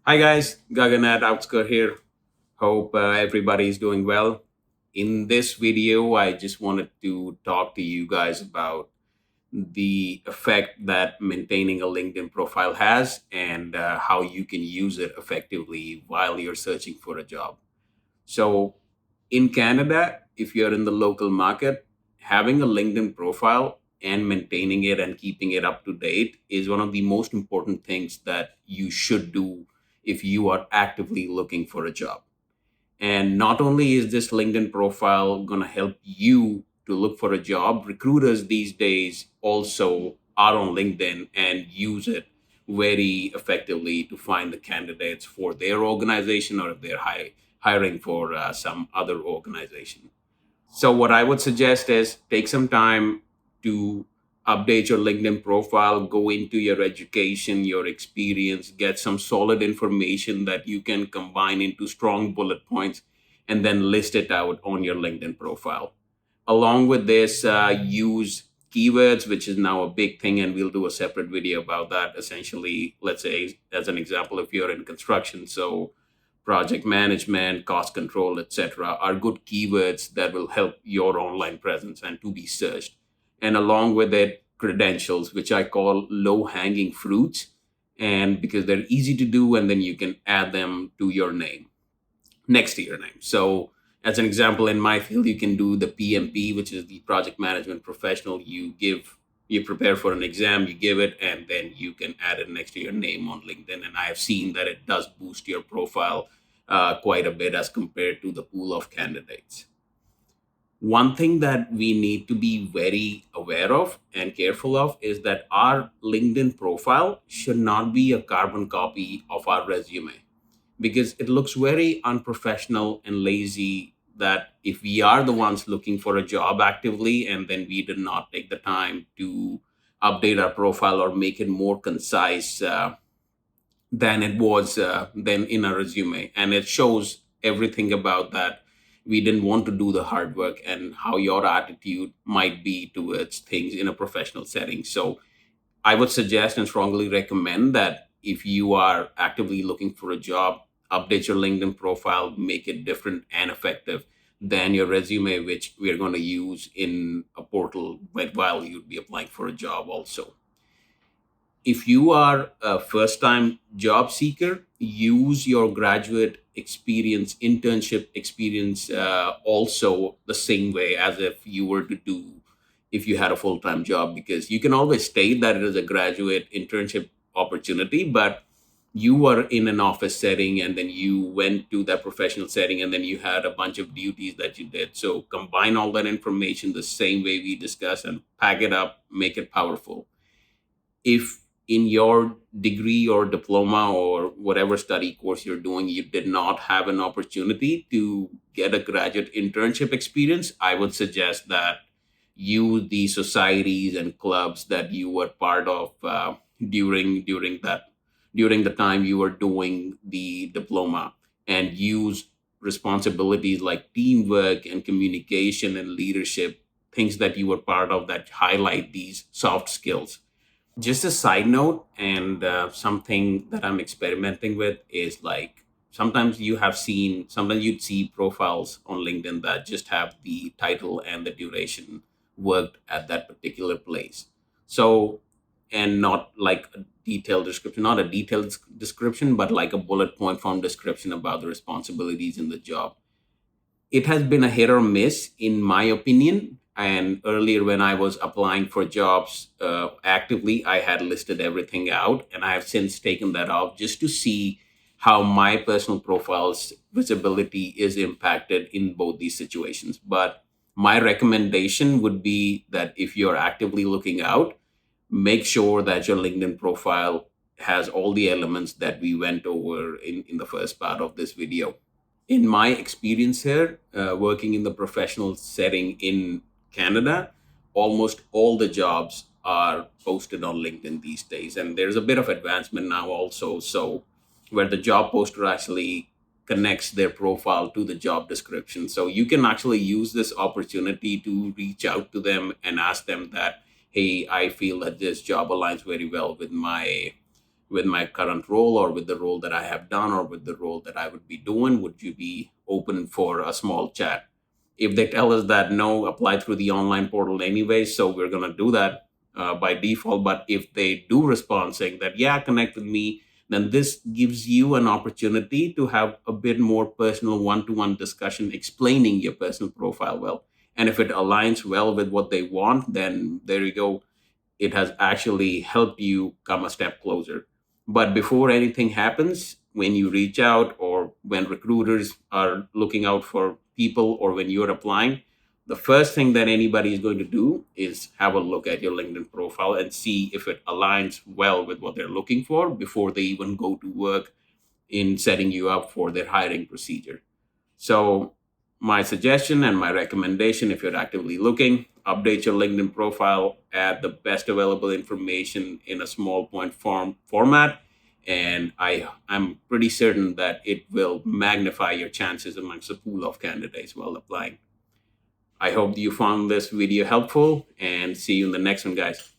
Hi guys, Gagan at Outskirt here. Hope everybody is doing well. In this video, I just wanted to talk to you guys about the effect that maintaining a LinkedIn profile has and how you can use it effectively while you're searching for a job. So, in Canada, if you're in the local market, having a LinkedIn profile and maintaining it and keeping it up to date is one of the most important things that you should do if you are actively looking for a job. And not only is this LinkedIn profile going to help you to look for a job, recruiters these days also are on LinkedIn and use it very effectively to find the candidates for their organization or if they're hiring for some other organization. So, what I would suggest is take some time to update your LinkedIn profile, go into your education, your experience, get some solid information that you can combine into strong bullet points, and then list it out on your LinkedIn profile. Along with this, use keywords, which is now a big thing, and we'll do a separate video about that. Essentially, let's say, as an example, if you're in construction, so project management, cost control, etc., are good keywords that will help your online presence and to be searched. And along with it, credentials, which I call low hanging fruits, and because they're easy to do, and then you can add them to your name, next to your name. So, as an example, in my field, you can do the PMP, which is the project management professional. You prepare for an exam, you give it, and then you can add it next to your name on LinkedIn. And I have seen that it does boost your profile quite a bit as compared to the pool of candidates. One thing that we need to be very aware of and careful of is that our LinkedIn profile should not be a carbon copy of our resume, because it looks very unprofessional and lazy that if we are the ones looking for a job actively and then we did not take the time to update our profile or make it more concise than it was then in a resume, and it shows everything about that we didn't want to do the hard work and how your attitude might be towards things in a professional setting. So I would suggest and strongly recommend that if you are actively looking for a job, update your LinkedIn profile, make it different and effective than your resume, which we are going to use in a portal while you'd be applying for a job also. If you are a first time job seeker, use your graduate experience, internship experience also the same way as if you were to do if you had a full time job, because you can always state that it is a graduate internship opportunity, but you were in an office setting and then you went to that professional setting and then you had a bunch of duties that you did. So combine all that information the same way we discussed and pack it up, make it powerful. If in your degree or diploma or whatever study course you're doing, you did not have an opportunity to get a graduate internship experience, I would suggest that use the societies and clubs that you were part of during the time you were doing the diploma, and use responsibilities like teamwork and communication and leadership, things that you were part of that highlight these soft skills. Just a side note, and something that I'm experimenting with is like sometimes you'd see profiles on LinkedIn that just have the title and the duration worked at that particular place. So, and not like a detailed description, not a detailed description, but like a bullet point form description about the responsibilities in the job. It has been a hit or miss in my opinion. And earlier when I was applying for jobs actively, I had listed everything out, and I have since taken that off just to see how my personal profile's visibility is impacted in both these situations. But my recommendation would be that if you're actively looking out, make sure that your LinkedIn profile has all the elements that we went over in the first part of this video. In my experience here, working in the professional setting in Canada, almost all the jobs are posted on LinkedIn these days. And there's a bit of advancement now also. So, where the job poster actually connects their profile to the job description. So, you can actually use this opportunity to reach out to them and ask them that, hey, I feel that this job aligns very well with my with my current role or with the role that I have done or with the role that I would be doing? Would you be open for a small chat? If they tell us that no, apply through the online portal anyway, so we're going to do that by default. But if they do respond saying that, yeah, connect with me, then this gives you an opportunity to have a bit more personal one to one discussion explaining your personal profile well. And if it aligns well with what they want, then there you go, it has actually helped you come a step closer. But before anything happens, when you reach out or when recruiters are looking out for people or when you're applying, the first thing that anybody is going to do is have a look at your LinkedIn profile and see if it aligns well with what they're looking for before they even go to work in setting you up for their hiring procedure. So, my suggestion and my recommendation, if you're actively looking, update your LinkedIn profile, add the best available information in a small point format, and I'm pretty certain that it will magnify your chances amongst a pool of candidates while applying. I hope you found this video helpful and see you in the next one, guys.